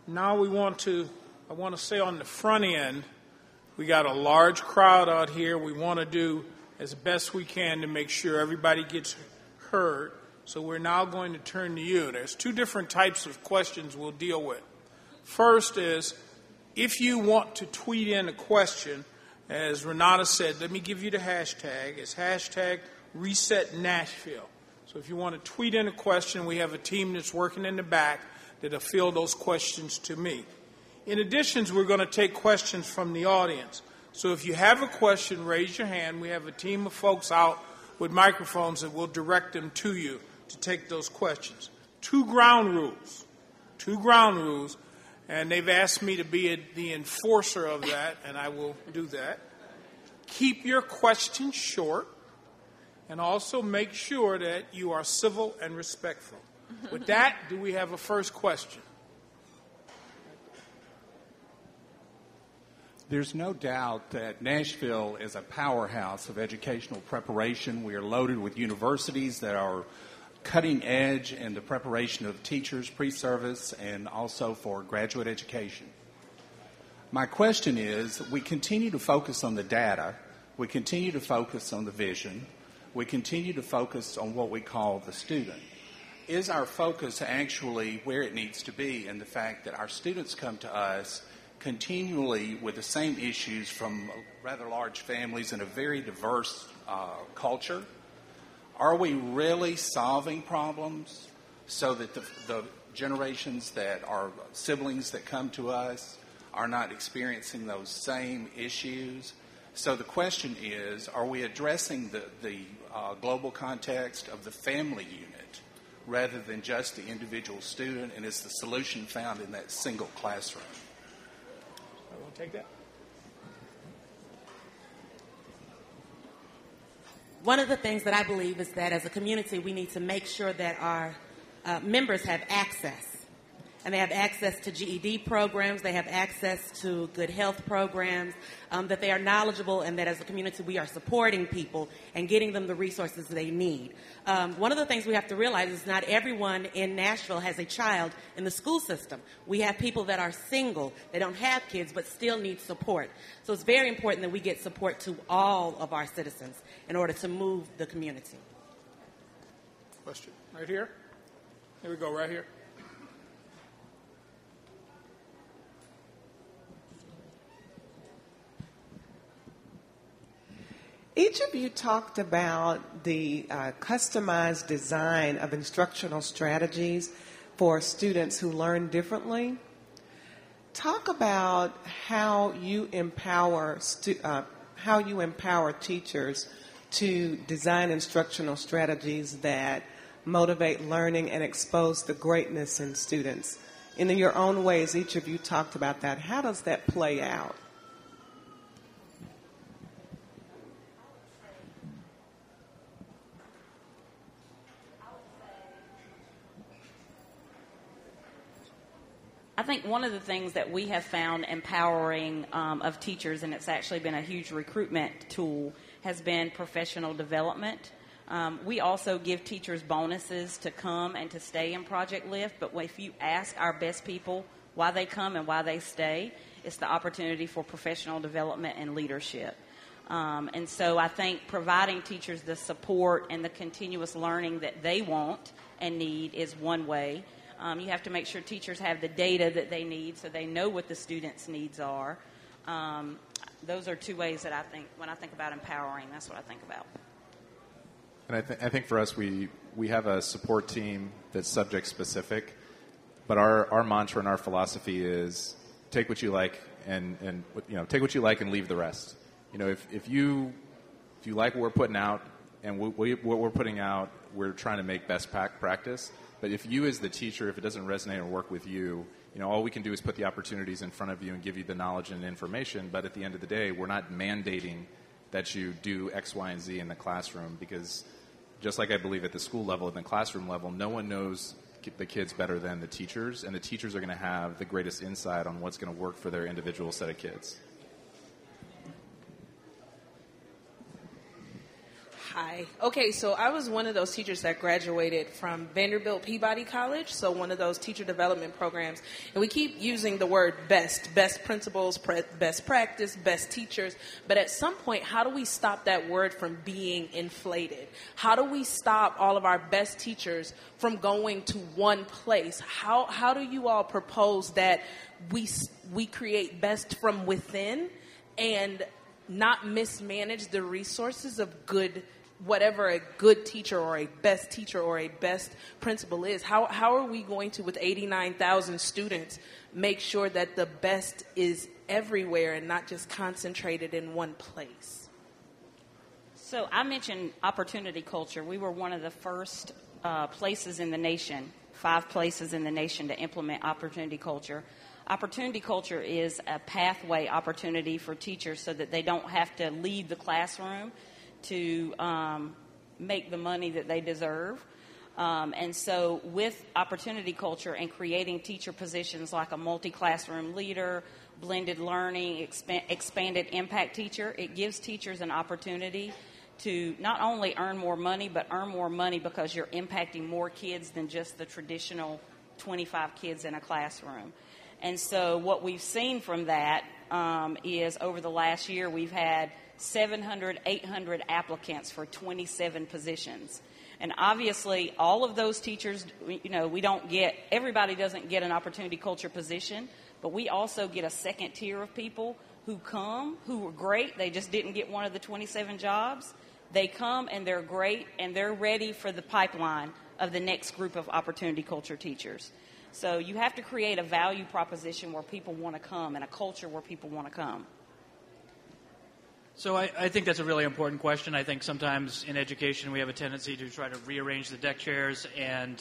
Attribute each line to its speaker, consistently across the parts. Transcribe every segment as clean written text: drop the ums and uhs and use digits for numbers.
Speaker 1: Now I want to say on the front end, we got a large crowd out here. We want to do as best we can to make sure everybody gets heard. So we're now going to turn to you. There's two different types of questions we'll deal with. First is, if you want to tweet in a question, as Renata said, let me give you the hashtag. It's hashtag #ResetNashville. So if you want to tweet in a question, we have a team that's working in the back that'll field those questions to me. In addition, we're going to take questions from the audience. So if you have a question, raise your hand. We have a team of folks out with microphones that will direct them to you to take those questions. Two ground rules, and they've asked me to be the enforcer of that, and I will do that. Keep your questions short, and also make sure that you are civil and respectful. With that, do we have a first question?
Speaker 2: There's no doubt that Nashville is a powerhouse of educational preparation. We are loaded with universities that are cutting edge in the preparation of teachers, pre-service, and also for graduate education. My question is, we continue to focus on the data, we continue to focus on the vision, we continue to focus on what we call the student. Is our focus actually where it needs to be in the fact that our students come to us continually with the same issues from rather large families and a very diverse culture? Are we really solving problems so that the generations that are siblings that come to us are not experiencing those same issues? So the question is, are we addressing the global context of the family unit rather than just the individual student, and is the solution found in that single classroom?
Speaker 1: I will take that.
Speaker 3: One of the things that I believe is that as a community, we need to make sure that our members have access. And they have access to GED programs, they have access to good health programs, that they are knowledgeable, and that as a community we are supporting people and getting them the resources they need. One of the things we have to realize is not everyone in Nashville has a child in the school system. We have people that are single, they don't have kids, but still need support. So it's very important that we get support to all of our citizens in order to move the community.
Speaker 1: Question right here. Here we go, right here.
Speaker 4: Each of you talked about the customized design of instructional strategies for students who learn differently. Talk about how you empower teachers to design instructional strategies that motivate learning and expose the greatness in students. In your own ways, each of you talked about that. How does that play out?
Speaker 5: I think one of the things that we have found empowering of teachers, and it's actually been a huge recruitment tool, has been professional development. We also give teachers bonuses to come and to stay in Project Lift, but if you ask our best people why they come and why they stay, it's the opportunity for professional development and leadership. And so I think providing teachers the support and the continuous learning that they want and need is one way. You have to make sure teachers have the data that they need so they know what the students' needs are. Those are two ways that I think, when I think about empowering, that's what I think about.
Speaker 6: And I think for us, we have a support team that's subject specific, but our mantra and our philosophy is take what you like and take what you like and leave the rest. If you like what we're putting out and what we're putting out, we're trying to make best practice. But if you as the teacher, if it doesn't resonate or work with you, all we can do is put the opportunities in front of you and give you the knowledge and information. But at the end of the day, we're not mandating that you do X, Y, and Z in the classroom, because just like I believe at the school level and the classroom level, no one knows the kids better than the teachers, and the teachers are going to have the greatest insight on what's going to work for their individual set of kids.
Speaker 7: Hi. Okay, so I was one of those teachers that graduated from Vanderbilt Peabody College, so one of those teacher development programs. And we keep using the word best principals, best practice, best teachers. But at some point, how do we stop that word from being inflated? How do we stop all of our best teachers from going to one place? How do you all propose that we create best from within and not mismanage the resources of whatever a good teacher or a best principal is? How are we going to, with 89,000 students, make sure that the best is everywhere and not just concentrated in one place?
Speaker 5: So I mentioned opportunity culture. We were one of the first places in the nation, 5 places in the nation to implement opportunity culture. Opportunity culture is a pathway opportunity for teachers so that they don't have to leave the classroom to make the money that they deserve. And so with opportunity culture and creating teacher positions like a multi-classroom leader, blended learning, expanded impact teacher, it gives teachers an opportunity to not only earn more money, but earn more money because you're impacting more kids than just the traditional 25 kids in a classroom. And so what we've seen from that is over the last year we've had 700, 800 applicants for 27 positions. And obviously all of those teachers, everybody doesn't get an opportunity culture position, but we also get a second tier of people who come, who were great. They just didn't get one of the 27 jobs. They come and they're great and they're ready for the pipeline of the next group of opportunity culture teachers. So you have to create a value proposition where people want to come and a culture where people want to come.
Speaker 8: So I think that's a really important question. I think sometimes in education we have a tendency to try to rearrange the deck chairs, and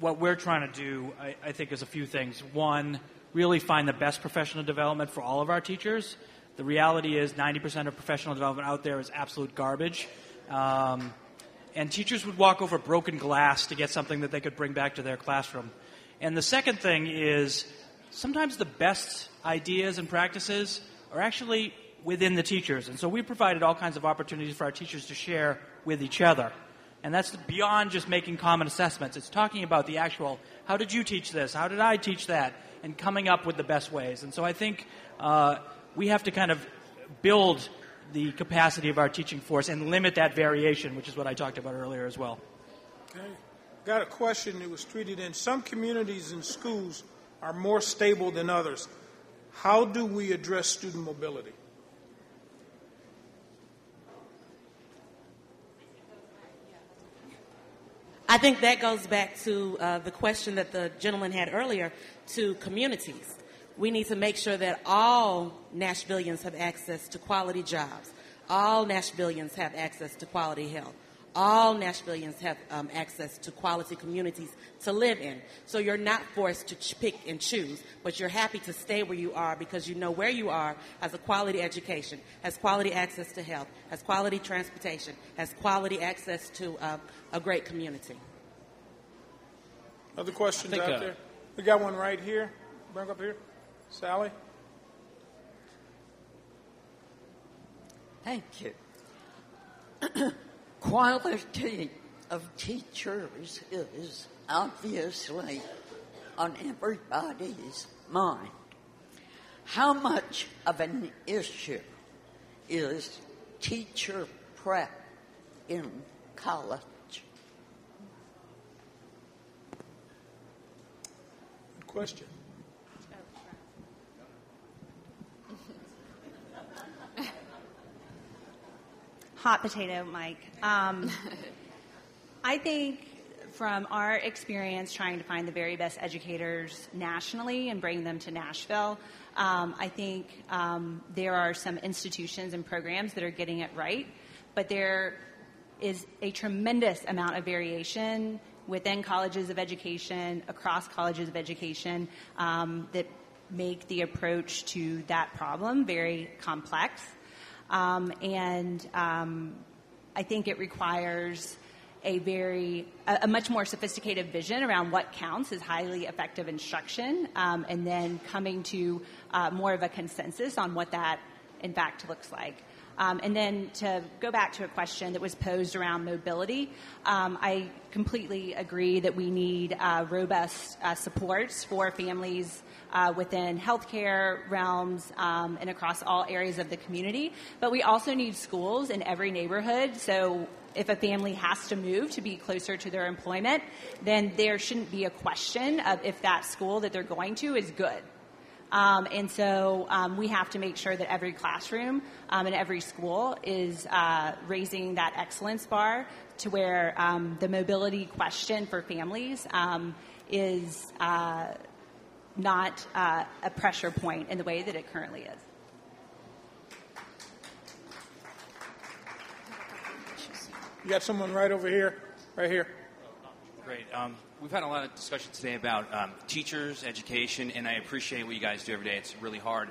Speaker 8: what we're trying to do, I think, is a few things. One, really find the best professional development for all of our teachers. The reality is 90% of professional development out there is absolute garbage. And teachers would walk over broken glass to get something that they could bring back to their classroom. And the second thing is sometimes the best ideas and practices are actually within the teachers. And so we provided all kinds of opportunities for our teachers to share with each other. And that's beyond just making common assessments. It's talking about the actual, how did you teach this? How did I teach that? And coming up with the best ways. And so I think we have to kind of build the capacity of our teaching force and limit that variation, which is what I talked about earlier as well.
Speaker 1: Okay. Got a question that was tweeted in. Some communities and schools are more stable than others. How do we address student mobility?
Speaker 3: I think that goes back to the question that the gentleman had earlier to communities. We need to make sure that all Nashvillians have access to quality jobs. All Nashvillians have access to quality health. All Nashvillians have access to quality communities to live in. So you're not forced to pick and choose, but you're happy to stay where you are because you know where you are has a quality education, has quality access to health, has quality transportation, has quality access to a great community.
Speaker 1: Other questions out there? We got one right here. Bring up here. Sally?
Speaker 9: Thank you. Quality of teachers is obviously on everybody's mind. How much of an issue is teacher prep in college?
Speaker 1: Good question.
Speaker 10: Hot potato, Mike. I think from our experience trying to find the very best educators nationally and bring them to Nashville, I think there are some institutions and programs that are getting it right, but there is a tremendous amount of variation within colleges of education, across colleges of education, that make the approach to that problem very complex. And I think it requires a much more sophisticated vision around what counts as highly effective instruction, and then coming to more of a consensus on what that in fact looks like. And then to go back to a question that was posed around mobility, I completely agree that we need robust supports for families within healthcare realms and across all areas of the community. But we also need schools in every neighborhood. So if a family has to move to be closer to their employment, then there shouldn't be a question of if that school that they're going to is good. And so we have to make sure that every classroom and every school is raising that excellence bar to where the mobility question for families is not a pressure point in the way that it currently is.
Speaker 1: You got someone right over here, right here.
Speaker 11: Great. We've had a lot of discussion today about teachers, education, and I appreciate what you guys do every day. It's really hard.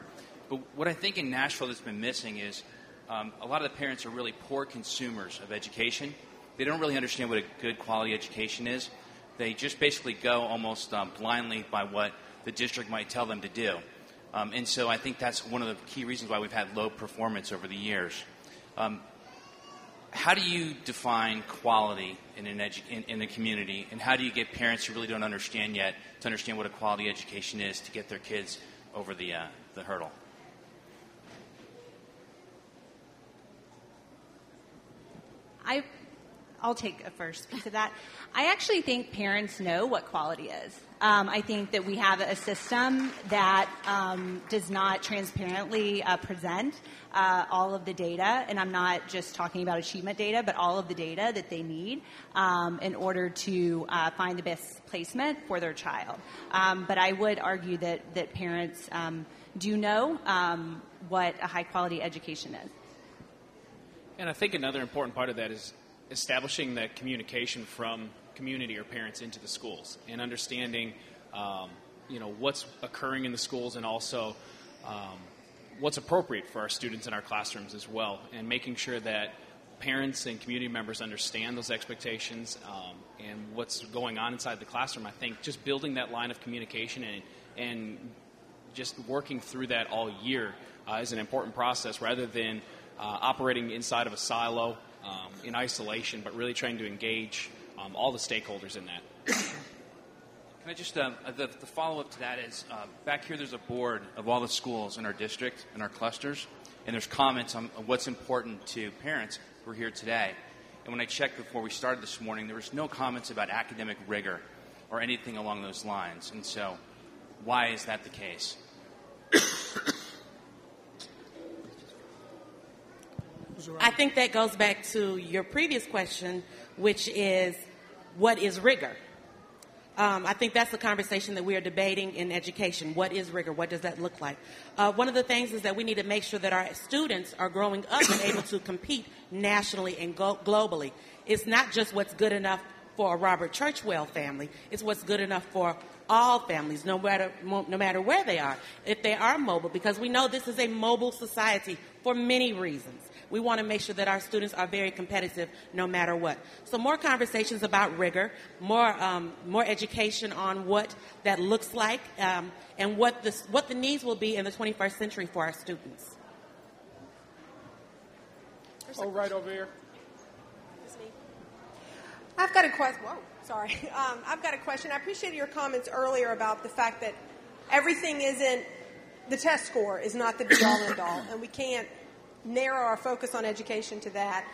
Speaker 11: But what I think in Nashville that's been missing is a lot of the parents are really poor consumers of education. They don't really understand what a good quality education is. They just basically go almost blindly by what the district might tell them to do. And so I think that's one of the key reasons why we've had low performance over the years. How do you define quality in a community, and how do you get parents who really don't understand yet to understand what a quality education is to get their kids over the hurdle?
Speaker 10: I'll take a first piece of that. I actually think parents know what quality is. I think that we have a system that does not transparently present all of the data, and I'm not just talking about achievement data, but all of the data that they need in order to find the best placement for their child. But I would argue that parents do know what a high-quality education is.
Speaker 12: And I think another important part of that is establishing that communication from community or parents into the schools and understanding, what's occurring in the schools and also what's appropriate for our students in our classrooms as well, and making sure that parents and community members understand those expectations and what's going on inside the classroom. I think just building that line of communication and just working through that all year is an important process rather than operating inside of a silo in isolation, but really trying to engage all the stakeholders in that.
Speaker 11: Can I just, the follow-up to that is, back here there's a board of all the schools in our district and our clusters, and there's comments on what's important to parents who are here today. And when I checked before we started this morning, there was no comments about academic rigor or anything along those lines. And so why is that the case?
Speaker 3: I think that goes back to your previous question, which is, what is rigor? I think that's the conversation that we are debating in education. What is rigor? What does that look like? One of the things is that we need to make sure that our students are growing up and able to compete nationally and globally. It's not just what's good enough for a Robert Churchwell family. It's what's good enough for all families, no matter where they are, if they are mobile, because we know this is a mobile society for many reasons. We want to make sure that our students are very competitive no matter what. So more conversations about rigor, more education on what that looks like, and what the needs will be in the 21st century for our students.
Speaker 1: Oh, right over here.
Speaker 13: I've got a question. Whoa, sorry. I've got a question. I appreciated your comments earlier about the fact that everything isn't, the test score is not the be-all and all, and we can't narrow our focus on education to that.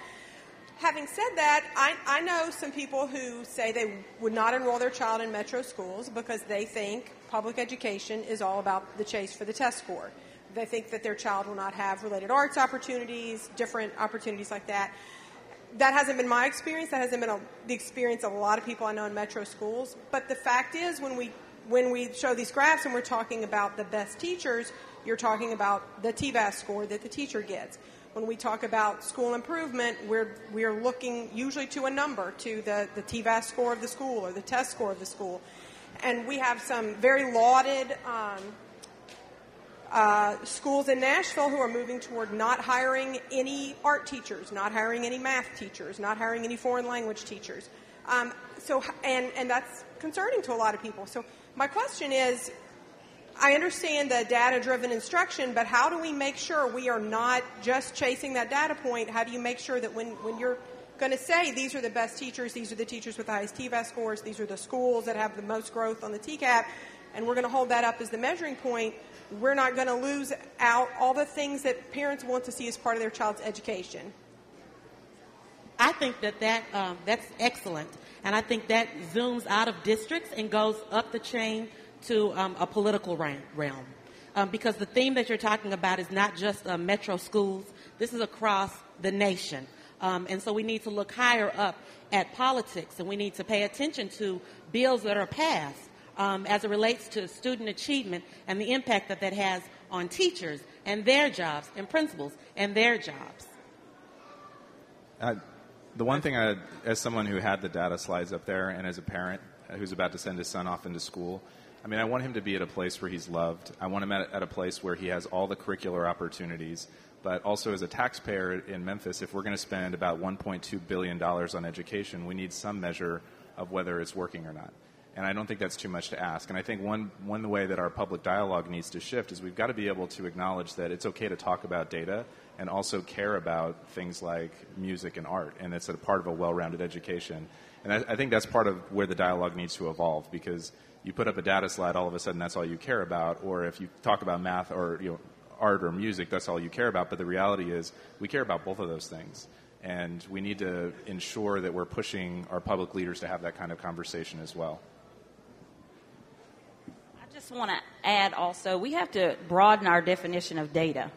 Speaker 13: Having said that, I know some people who say they would not enroll their child in metro schools because they think public education is all about the chase for the test score. They think that their child will not have related arts opportunities, different opportunities like that. That hasn't been my experience. That hasn't been the experience of a lot of people I know in metro schools. But the fact is, when we show these graphs and we're talking about the best teachers, you're talking about the TVAS score that the teacher gets. When we talk about school improvement, we're looking usually to a number, to the TVAS score of the school or the test score of the school. And we have some very lauded schools in Nashville who are moving toward not hiring any art teachers, not hiring any math teachers, not hiring any foreign language teachers. And that's concerning to a lot of people. So my question is, I understand the data-driven instruction, but how do we make sure we are not just chasing that data point? How do you make sure that when you're going to say these are the best teachers, these are the teachers with the highest TVAS scores, these are the schools that have the most growth on the TCAP, and we're going to hold that up as the measuring point, we're not going to lose out all the things that parents want to see as part of their child's education?
Speaker 3: I think that's excellent, and I think that zooms out of districts and goes up the chain to a political realm. Because the theme that you're talking about is not just metro schools. This is across the nation. And so we need to look higher up at politics, and we need to pay attention to bills that are passed as it relates to student achievement and the impact that that has on teachers and their jobs and principals and their jobs.
Speaker 6: The one thing, as someone who had the data slides up there and as a parent who's about to send his son off into school, I want him to be at a place where he's loved. I want him at a place where he has all the curricular opportunities. But also as a taxpayer in Memphis, if we're going to spend about $1.2 billion on education, we need some measure of whether it's working or not. And I don't think that's too much to ask. And I think one way that our public dialogue needs to shift is we've got to be able to acknowledge that it's okay to talk about data and also care about things like music and art. And it's a part of a well-rounded education. And I think that's part of where the dialogue needs to evolve, because you put up a data slide, all of a sudden that's all you care about. Or if you talk about math or art or music, that's all you care about. But the reality is we care about both of those things. And we need to ensure that we're pushing our public leaders to have that kind of conversation as well.
Speaker 5: I just want to add also, we have to broaden our definition of data.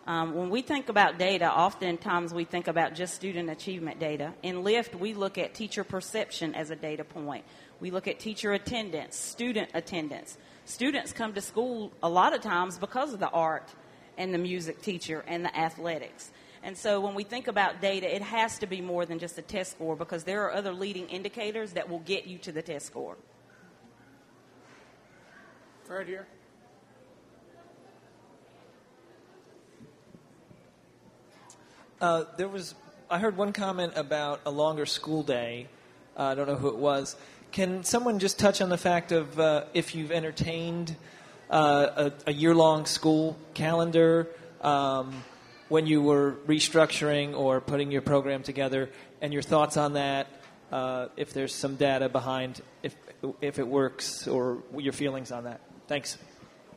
Speaker 5: When we think about data, oftentimes we think about just student achievement data. In LIFT, we look at teacher perception as a data point. We look at teacher attendance, student attendance. Students come to school a lot of times because of the art and the music teacher and the athletics. And so when we think about data, it has to be more than just a test score, because there are other leading indicators that will get you to the test score.
Speaker 1: Right here.
Speaker 14: I heard one comment about a longer school day. I don't know who it was. Can someone just touch on the fact of if you've entertained a year-long school calendar when you were restructuring or putting your program together, and your thoughts on that, if there's some data behind if it works, or your feelings on that? Thanks.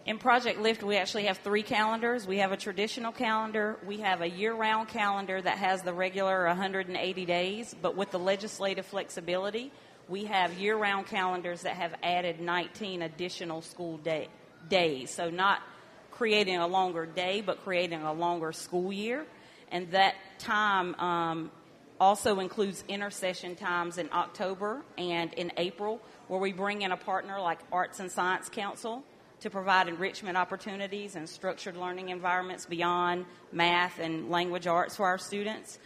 Speaker 5: In Project LIFT, we actually have 3 calendars. We have a traditional calendar. We have a year-round calendar that has the regular 180 days, but with the legislative flexibility, we have year-round calendars that have added 19 additional school days. So not creating a longer day, but creating a longer school year. And that time also includes intersession times in October and in April, where we bring in a partner like Arts and Science Council to provide enrichment opportunities and structured learning environments beyond math and language arts for our students.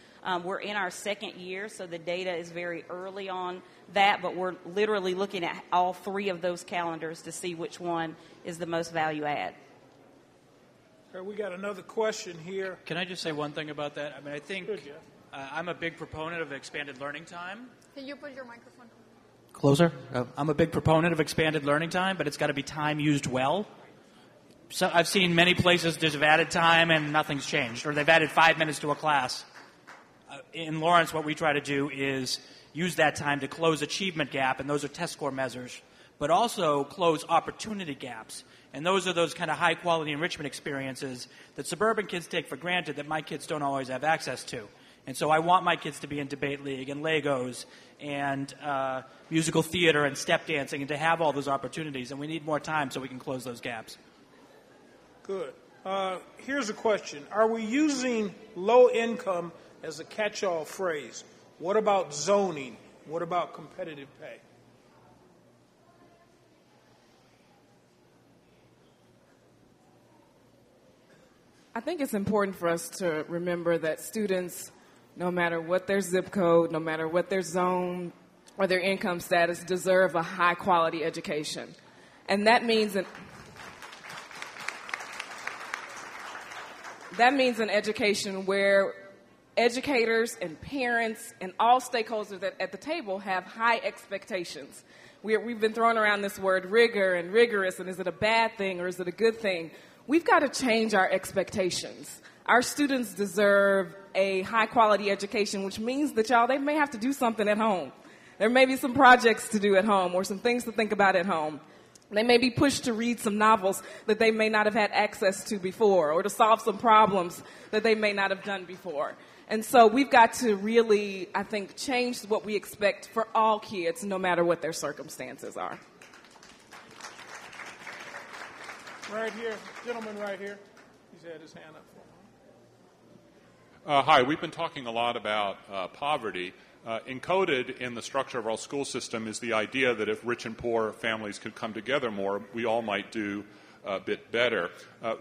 Speaker 5: We're in our second year, so the data is very early on that, but we're literally looking at all 3 of those calendars to see which one is the most value add.
Speaker 1: We got another question here.
Speaker 8: Can I just say one thing about that? I think I'm a big proponent of expanded learning time.
Speaker 15: Can you put your microphone
Speaker 8: Closer? I'm a big proponent of expanded learning time, but it's got to be time used well. So I've seen many places they've added time and nothing's changed, or they've added 5 minutes to a class. In Lawrence, what we try to do is use that time to close achievement gap, and those are test score measures, but also close opportunity gaps. And those are those kind of high-quality enrichment experiences that suburban kids take for granted that my kids don't always have access to. And so I want my kids to be in debate league and Legos and musical theater and step dancing, and to have all those opportunities. And we need more time so we can close those gaps.
Speaker 1: Good. Here's a question. Are we using low income as a catch-all phrase? What about zoning? What about competitive pay?
Speaker 16: I think it's important for us to remember that students, no matter what their zip code, no matter what their zone or their income status, deserve a high-quality education. And that means an education where educators and parents and all stakeholders at the table have high expectations. We've been throwing around this word rigor and rigorous, and is it a bad thing or is it a good thing? We've got to change our expectations. Our students deserve a high-quality education, which means that, they may have to do something at home. There may be some projects to do at home or some things to think about at home. They may be pushed to read some novels that they may not have had access to before, or to solve some problems that they may not have done before. And so we've got to really, I think, change what we expect for all kids, no matter what their circumstances are.
Speaker 1: Right here, gentleman right here. He's had his hand up.
Speaker 15: Hi, we've been talking a lot about poverty. Encoded in the structure of our school system is the idea that if rich and poor families could come together more, we all might do a bit better.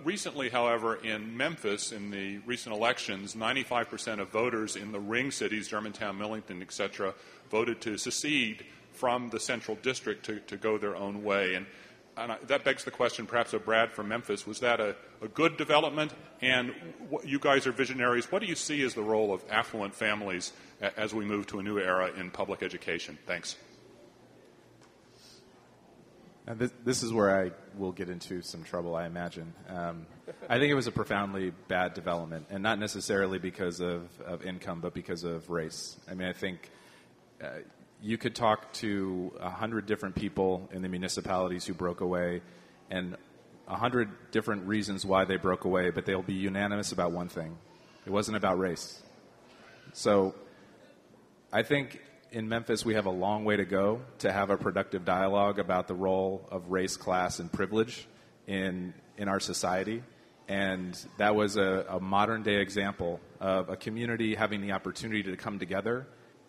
Speaker 15: Recently, however, in Memphis, in the recent elections, 95% of voters in the ring cities, Germantown, Millington, etc., voted to secede from the central district to go their own way. And that begs the question, perhaps of Brad from Memphis, was that a good development? And you guys are visionaries. What do you see as the role of affluent families as we move to a new era in public education? Thanks.
Speaker 6: Now this is where I will get into some trouble, I imagine. I think it was a profoundly bad development, and not necessarily because of income, but because of race. I mean, I think you could talk to 100 different people in the municipalities who broke away, and 100 different reasons why they broke away, but they'll be unanimous about one thing. It wasn't about race. So I think in Memphis we have a long way to go to have a productive dialogue about the role of race, class, and privilege in our society. And that was a modern-day example of a community having the opportunity to come together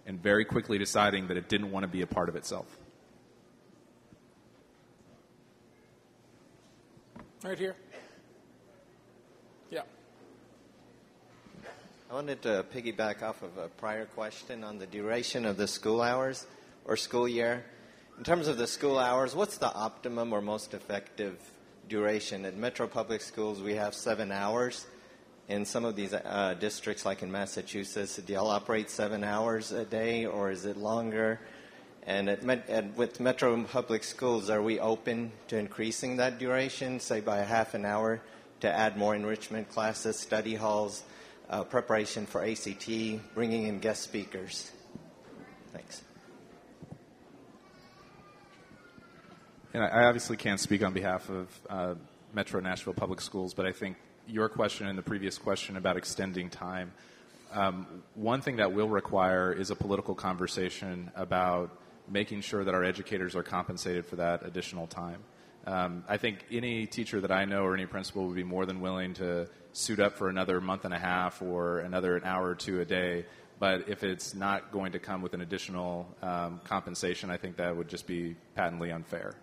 Speaker 6: and very quickly deciding that it didn't want to be a part of itself.
Speaker 1: Right here. Yeah.
Speaker 17: I wanted to piggyback off of a prior question on the duration of the school hours or school year. In terms of the school hours, what's the optimum or most effective duration? At Metro Public Schools, we have 7 hours. In some of these districts, like in Massachusetts, do y'all operate 7 hours a day, or is it longer? And with Metro Public Schools, are we open to increasing that duration, say by a half an hour, to add more enrichment classes, study halls, preparation for ACT, bringing in guest speakers? Thanks.
Speaker 6: And I obviously can't speak on behalf of Metro Nashville Public Schools, but I think your question and the previous question about extending time, one thing that will require is a political conversation about making sure that our educators are compensated for that additional time. I think any teacher that I know or any principal would be more than willing to suit up for another month and a half or another hour or two a day. But if it's not going to come with an additional compensation, I think that would just be patently unfair.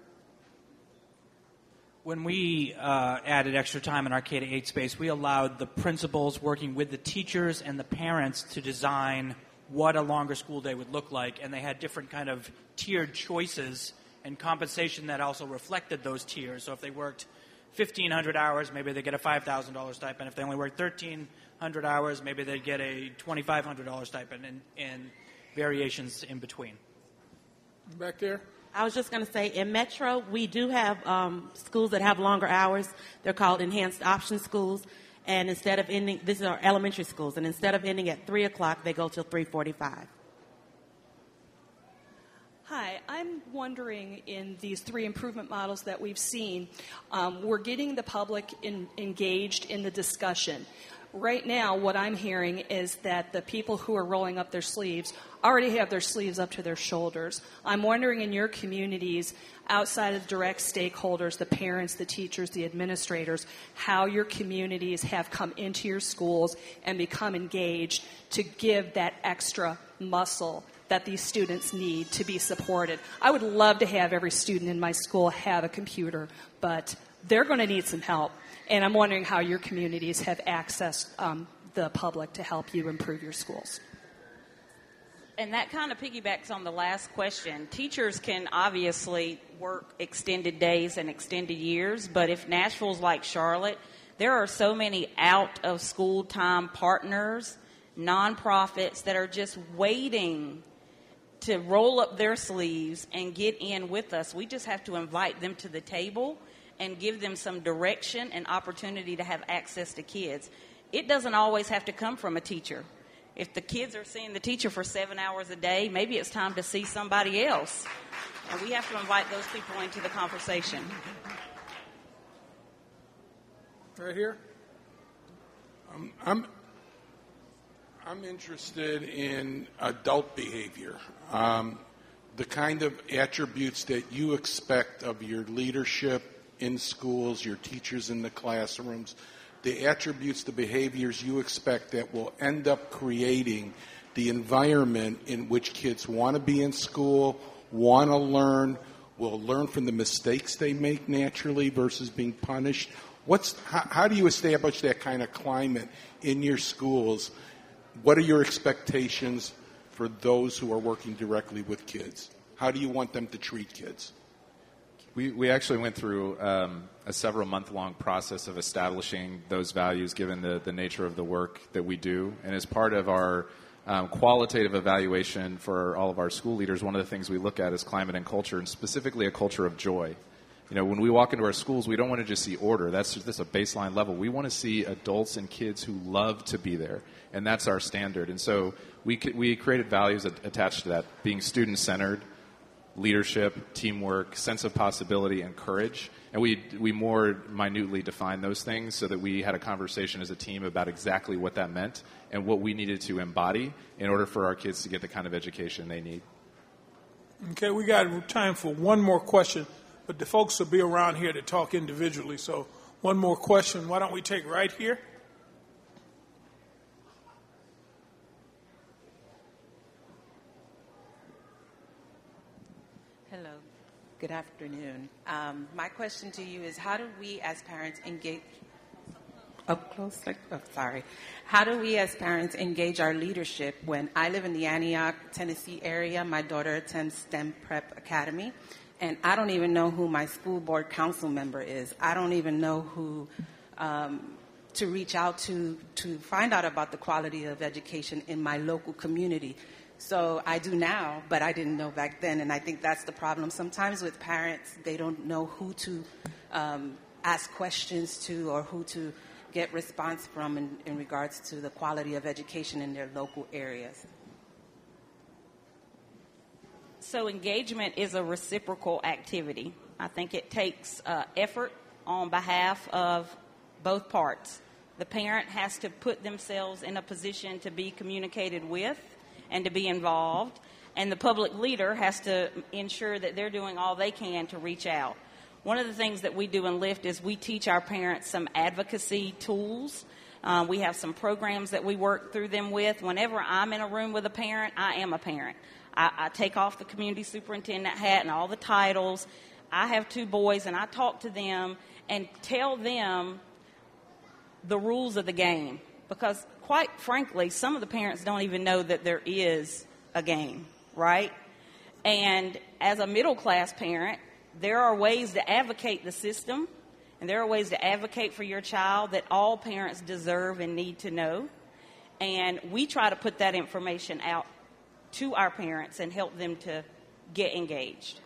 Speaker 8: When we added extra time in our K-8 space, we allowed the principals working with the teachers and the parents to design what a longer school day would look like, and they had different kind of tiered choices and compensation that also reflected those tiers. So if they worked 1,500 hours, maybe they get a $5,000 stipend. If they only worked 1,300 hours, maybe they'd get a $2,500 stipend, and variations in between.
Speaker 1: Back there.
Speaker 3: I was just going to say, in Metro, we do have schools that have longer hours. They're called enhanced option schools. And instead of ending, these are elementary schools, and instead of ending at 3 o'clock, they go till 3:45.
Speaker 18: Hi, I'm wondering, in these 3 improvement models that we've seen, we're getting the public engaged in the discussion. Right now, what I'm hearing is that the people who are rolling up their sleeves already have their sleeves up to their shoulders. I'm wondering, in your communities, outside of direct stakeholders, the parents, the teachers, the administrators, how your communities have come into your schools and become engaged to give that extra muscle that these students need to be supported. I would love to have every student in my school have a computer, but they're going to need some help. And I'm wondering how your communities have accessed the public to help you improve your schools.
Speaker 5: And that kind of piggybacks on the last question. Teachers can obviously work extended days and extended years, but if Nashville's like Charlotte, there are so many out-of-school time partners, nonprofits that are just waiting to roll up their sleeves and get in with us. We just have to invite them to the table and give them some direction and opportunity to have access to kids. It doesn't always have to come from a teacher. If the kids are seeing the teacher for 7 hours a day, maybe it's time to see somebody else. And we have to invite those people into the conversation.
Speaker 1: Right here.
Speaker 19: I'm interested in adult behavior, the kind of attributes that you expect of your leadership in schools, your teachers in the classrooms, the attributes, the behaviors you expect that will end up creating the environment in which kids want to be in school, want to learn, will learn from the mistakes they make naturally versus being punished. How do you establish that kind of climate in your schools? What are your expectations for those who are working directly with kids? How do you want them to treat kids?
Speaker 6: We actually went through a several-month-long process of establishing those values given the nature of the work that we do. And as part of our qualitative evaluation for all of our school leaders, one of the things we look at is climate and culture, and specifically a culture of joy. You know, when we walk into our schools, we don't want to just see order. That's a baseline level. We want to see adults and kids who love to be there, and that's our standard. And so we created values attached to that, being student-centered, leadership, teamwork, sense of possibility, and courage. And we more minutely defined those things so that we had a conversation as a team about exactly what that meant and what we needed to embody in order for our kids to get the kind of education they need.
Speaker 1: Okay, we got time for one more question, but the folks will be around here to talk individually. So one more question. Why don't we take right here?
Speaker 20: Hello. Good afternoon. My question to you is, how do we as parents engage? Up close. How do we as parents engage our leadership when I live in the Antioch, Tennessee area? My daughter attends STEM Prep Academy, and I don't even know who my school board council member is. I don't even know who to reach out to find out about the quality of education in my local community. So I do now, but I didn't know back then, and I think that's the problem. Sometimes with parents, they don't know who to ask questions to or who to get response from in regards to the quality of education in their local areas.
Speaker 5: So engagement is a reciprocal activity. I think it takes effort on behalf of both parts. The parent has to put themselves in a position to be communicated with and to be involved, and the public leader has to ensure that they're doing all they can to reach out. One of the things that we do in LIFT is we teach our parents some advocacy tools. We have some programs that we work through them with. Whenever I'm in a room with a parent, I am a parent. I take off the community superintendent hat and all the titles. I have 2 boys, and I talk to them and tell them the rules of the game. Because, quite frankly, some of the parents don't even know that there is a game, right? And as a middle-class parent, there are ways to advocate the system, and there are ways to advocate for your child that all parents deserve and need to know. And we try to put that information out to our parents and help them to get engaged.